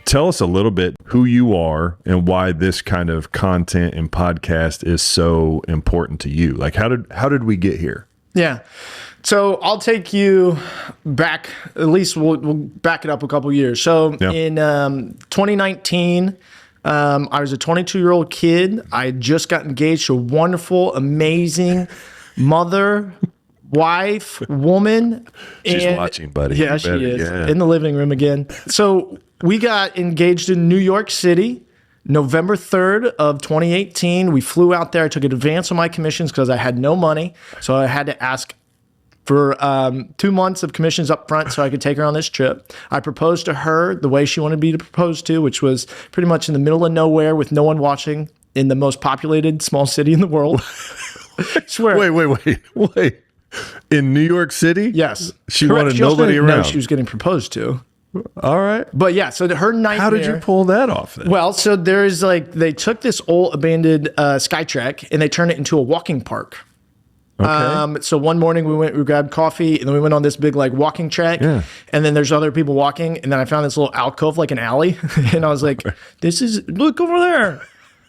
Tell us a little bit who you are and why this kind of content and podcast is so important to you. Like, how did we get here? Yeah. So I'll take you back, at least we'll back it up a couple years. So in 2019, I was a 22-year-old kid. I had just got engaged to a wonderful, amazing mother, wife, woman. She's watching, buddy. Yeah, she is. Yeah. In the living room again. So we got engaged in New York City, November 3rd of 2018. We flew out there. I took an advance on my commissions because I had no money. So I had to ask for 2 months of commissions up front so I could take her on this trip. I proposed to her the way she wanted me to propose to, which was pretty much in the middle of nowhere with no one watching in the most populated small city in the world. I swear. Wait. In New York City? Yes. She wanted nobody around. No, she was getting proposed to. All right. But yeah, so her nightmare. How did you pull that off then? Well, so there's they took this old abandoned SkyTrack and they turned it into a walking park. Okay. So one morning we grabbed coffee and then we went on this big walking track. Yeah. And then there's other people walking. And then I found this little alcove, like an alley. And I was like, look over there.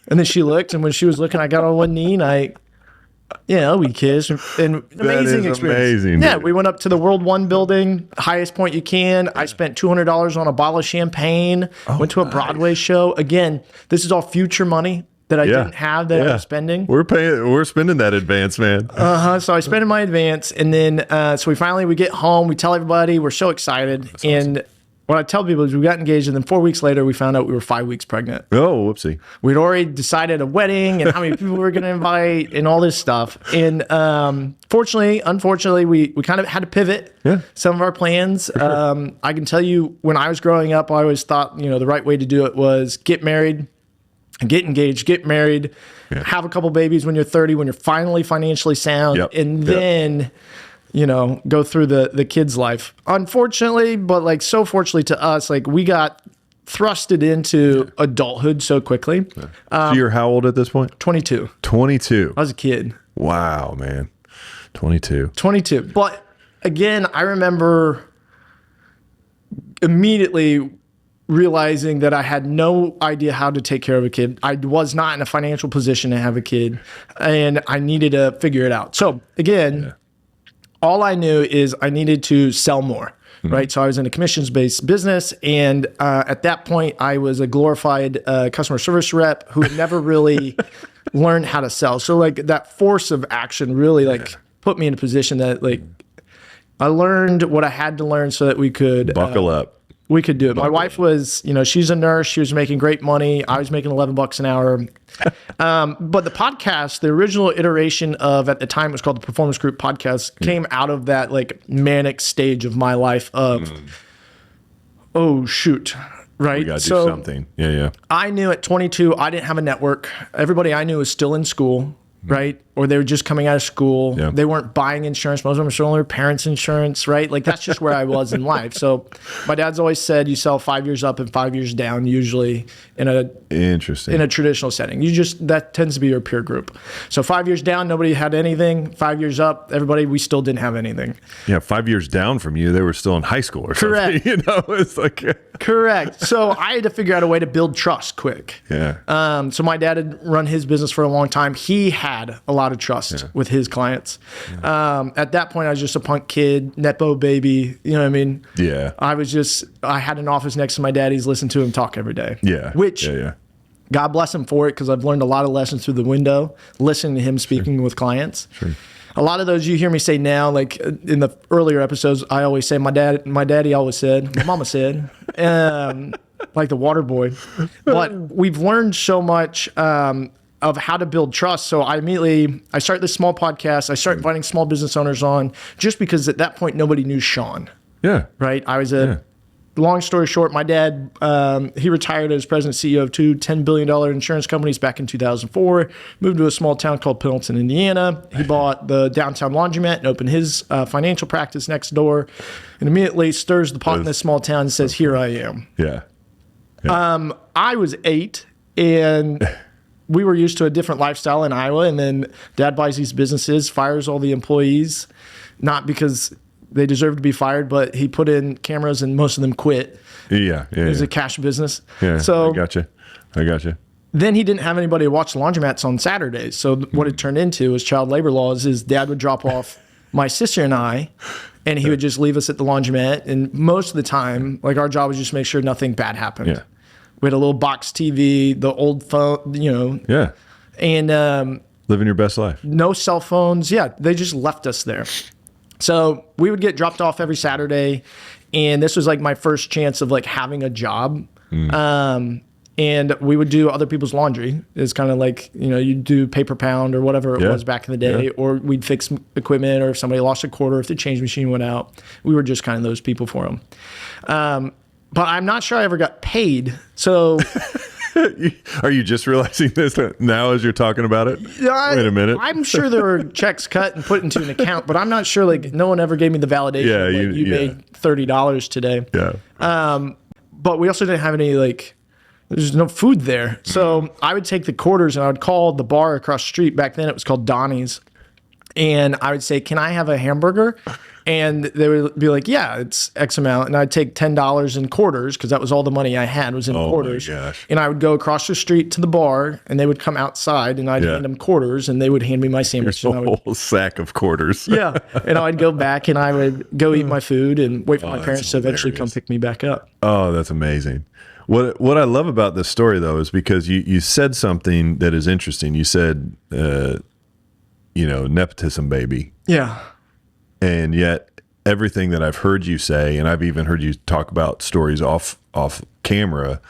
And then she looked. And when she was looking, I got on one knee and we kissed. And amazing experience. Amazing. Yeah. We went up to the World One building, highest point you can. I spent $200 on a bottle of champagne, went to a Broadway show. Again, this is all future money that I didn't have that I was spending. We're spending that advance, man. So I spent my advance, and then so we get home, we tell everybody, we're so excited. That's and awesome. What I tell people is we got engaged, and then 4 weeks later, we found out we were 5 weeks pregnant. Oh, whoopsie. We'd already decided a wedding and how many people we were going to invite and all this stuff. And unfortunately, we kind of had to pivot some of our plans. Sure. I can tell you when I was growing up, I always thought, the right way to do it was get married, get engaged, get married, have a couple babies when you're 30, when you're finally financially sound, and then, go through the kid's life. Unfortunately, but so fortunately to us, we got thrusted into adulthood so quickly. So you're how old at this point? 22. 22. I was a kid. Wow, man. 22. But again, I remember immediately realizing that I had no idea how to take care of a kid. I was not in a financial position to have a kid, and I needed to figure it out. So again, all I knew is I needed to sell more, right? So I was in a commissions-based business, and at that point, I was a glorified customer service rep who had never really learned how to sell. So that force of action really put me in a position that I learned what I had to learn so that we could buckle up. We could do it. My wife was, she's a nurse. She was making great money. I was making $11 an hour. But the podcast, the original iteration of, at the time, it was called the Performance Group Podcast, came out of that manic stage of my life of, oh, shoot. Right. We got to do something. Yeah. I knew at 22, I didn't have a network. Everybody I knew was still in school. Right? Or they were just coming out of school. Yeah. They weren't buying insurance. Most of them were selling their parents' insurance, right? That's just where I was in life. So my dad's always said you sell 5 years up and 5 years down, usually in a traditional setting. That tends to be your peer group. So 5 years down, nobody had anything. 5 years up, we still didn't have anything. Yeah, 5 years down from you, they were still in high school or something. Correct. It's Correct. So I had to figure out a way to build trust quick. Yeah. So my dad had run his business for a long time. He had a lot of trust with his clients. At that point, I was just a punk kid, Nepo baby. You know what I mean? Yeah. I had an office next to my daddy's, listened to him talk every day. Yeah. Which, God bless him for it, because I've learned a lot of lessons through the window, listening to him speaking with clients. Sure. A lot of those you hear me say now, in the earlier episodes, I always say my daddy always said, my mama said, like the water boy. But we've learned so much of how to build trust. So I start this small podcast. I start inviting small business owners on, just because at that point, nobody knew Sean. Yeah. Right? Long story short, my dad, he retired as president and CEO of two $10 billion insurance companies back in 2004, moved to a small town called Pendleton, Indiana. He bought the downtown laundromat and opened his financial practice next door, and immediately stirs the pot in this small town and says, here I am. Yeah. I was 8, and we were used to a different lifestyle in Iowa, and then Dad buys these businesses, fires all the employees, not because they deserve to be fired, but he put in cameras and most of them quit. Yeah. It was a cash business. Yeah. So I gotcha. then he didn't have anybody to watch the laundromats on Saturdays. So what it turned into was child labor laws. Is dad would drop off my sister and I, and he would just leave us at the laundromat. And most of the time, like, our job was just make sure nothing bad happened. Yeah. We had a little box TV, the old phone, Yeah. and Living your best life. no cell phones. Yeah, they just left us there. So we would get dropped off every Saturday, and this was like my first chance of like having a job. And we would do other people's laundry. It's kind of like, you do paper pound or whatever it was back in the day, or we'd fix equipment, or if somebody lost a quarter, if the change machine went out, we were just kind of those people for them. But I'm not sure I ever got paid. So Are you just realizing this now as you're talking about it? Wait a minute. I'm sure there were checks cut and put into an account, but I'm not sure, like, no one ever gave me the validation. Yeah, you made $30 today. Yeah. But we also didn't have any, like, there's no food there. So I would take the quarters and I would call the bar across the street. Back then it was called Donnie's. And I would say, can I have a hamburger? And they would be like, yeah, it's X amount. And I'd take $10 in quarters, because that was all the money I had was in quarters. My gosh. And I would go across the street to the bar, and they would come outside, and I'd hand them quarters, and they would hand me my sandwich. A whole sack of quarters. Yeah. And I'd go back, and I would go eat my food and wait for my parents to eventually come pick me back up. Oh, that's amazing. What I love about this story, though, is because you said something that is interesting. You said, nepotism baby. Yeah. And yet everything that I've heard you say, and I've even heard you talk about stories off camera,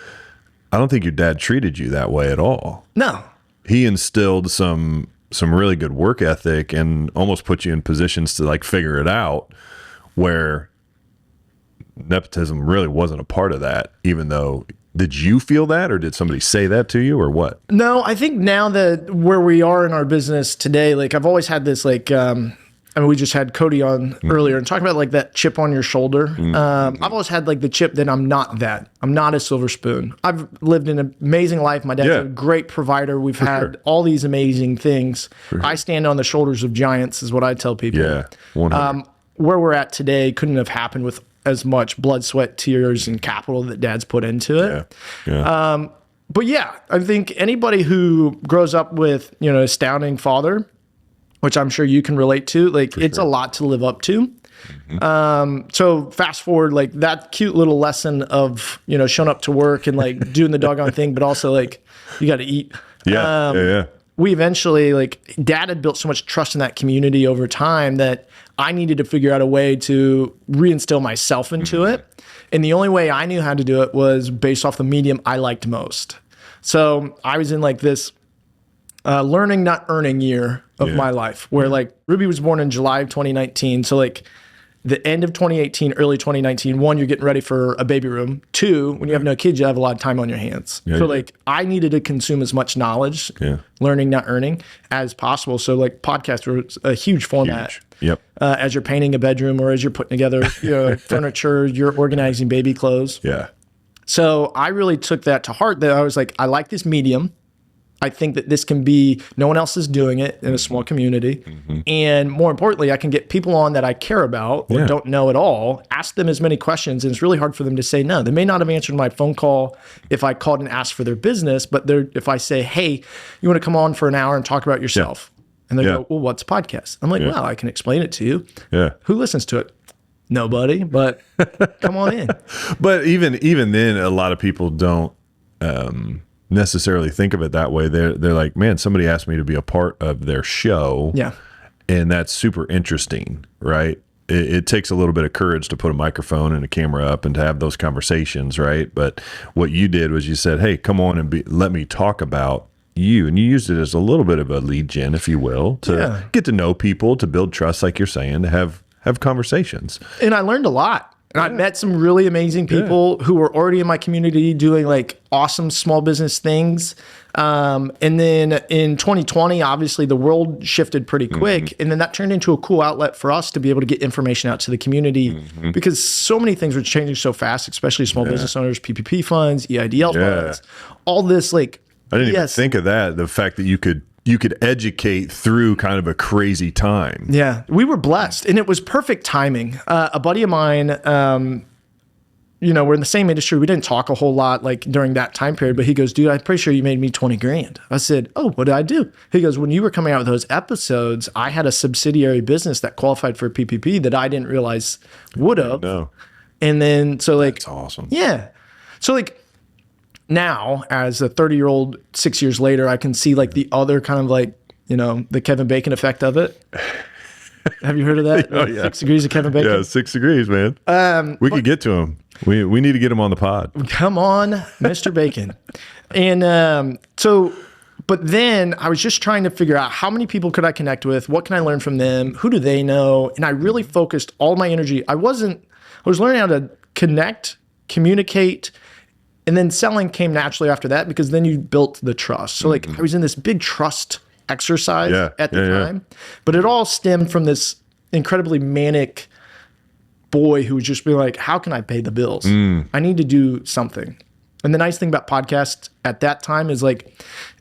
I don't think your dad treated you that way at all. No. He instilled some really good work ethic and almost put you in positions to like figure it out, where nepotism really wasn't a part of that, even though, did you feel that, or did somebody say that to you, or what? No, I think now that where we are in our business today, like, I've always had this, like, we just had Cody on earlier and talking about like that chip on your shoulder. I've always had like the chip that I'm not that. I'm not a silver spoon. I've lived an amazing life. My dad's a great provider. We've had all these amazing things. I stand on the shoulders of giants is what I tell people. Yeah. 100. Where we're at today couldn't have happened with as much blood, sweat, tears, and capital that dad's put into it. Yeah. But yeah, I think anybody who grows up with, astounding father, which I'm sure you can relate to, like, it's a lot to live up to. So fast forward, like, that cute little lesson of, showing up to work and like doing the doggone thing, but also like, you got to eat. Yeah. We eventually, like, dad had built so much trust in that community over time that I needed to figure out a way to reinstill myself into it. And the only way I knew how to do it was based off the medium I liked most. So I was in like this learning, not earning year of my life, where like Ruby was born in July of 2019. So like the end of 2018, early 2019, one, you're getting ready for a baby room. Two, when you have no kids, you have a lot of time on your hands. So like I needed to consume as much knowledge, learning, not earning, as possible. So like podcasts were a huge format. Yep. As you're painting a bedroom, or as you're putting together furniture, you're organizing baby clothes. Yeah. So I really took that to heart, that I was like, I like this medium. I think that this can be, no one else is doing it in a small community. And more importantly, I can get people on that I care about or don't know at all, ask them as many questions. And it's really hard for them to say no. They may not have answered my phone call if I called and asked for their business, but if I say, hey, you want to come on for an hour and talk about yourself? And they go, well, what's a podcast? I'm like, well, I can explain it to you. Yeah. Who listens to it? Nobody, but come on in. But even then, a lot of people don't necessarily think of it that way. They're like, man, somebody asked me to be a part of their show. Yeah. And that's super interesting, right? It takes a little bit of courage to put a microphone and a camera up and to have those conversations, right? But what you did was you said, hey, come on and let me talk about you. And you used it as a little bit of a lead gen, if you will, to get to know people, to build trust, like you're saying, to have conversations. And I learned a lot. And I met some really amazing people who were already in my community doing like awesome small business things. And then in 2020, obviously the world shifted pretty quick. And then that turned into a cool outlet for us to be able to get information out to the community because so many things were changing so fast, especially small business owners, PPP funds, EIDL funds, all this like. I didn't even think of that. The fact that you could educate through kind of a crazy time. Yeah. We were blessed, and it was perfect timing. A buddy of mine, we're in the same industry. We didn't talk a whole lot like during that time period, but he goes, dude, I'm pretty sure you made me 20 grand. I said, oh, what did I do? He goes, when you were coming out with those episodes, I had a subsidiary business that qualified for PPP that I didn't realize would have. No. And then, so like, that's awesome. Yeah. So like now as a 30-year-old, 6 years later, I can see like the other kind of like, the Kevin Bacon effect of it. Have you heard of that? Oh, yeah. 6 degrees of Kevin Bacon? Yeah, 6 degrees, man. We could get to him. We need to get him on the pod. Come on, Mr. Bacon. And but then I was just trying to figure out how many people could I connect with? What can I learn from them? Who do they know? And I really focused all my energy. I was learning how to connect, communicate, and then selling came naturally after that because then you built the trust. So like I was in this big trust exercise at the time, but it all stemmed from this incredibly manic boy who was just being like, how can I pay the bills? I need to do something. And the nice thing about podcasts at that time is like,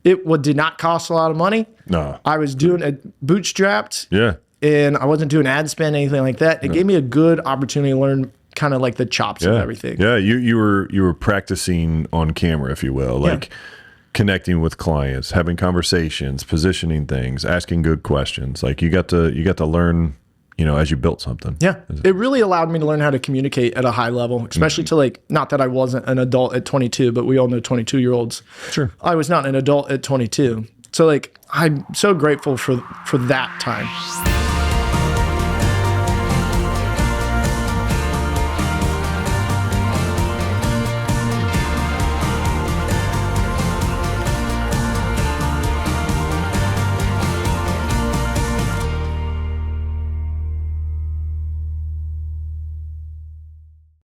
it did not cost a lot of money. No. I was doing it bootstrapped. Yeah. And I wasn't doing ad spend, anything like that. It gave me a good opportunity to learn kind of like the chops of everything. Yeah. You were practicing on camera, if you will, like connecting with clients, having conversations, positioning things, asking good questions. Like you got to learn, as you built something. Yeah. It really allowed me to learn how to communicate at a high level, especially to like, not that I wasn't an adult at 22, but we all know 22-year-olds. Sure. I was not an adult at 22. So like, I'm so grateful for that time.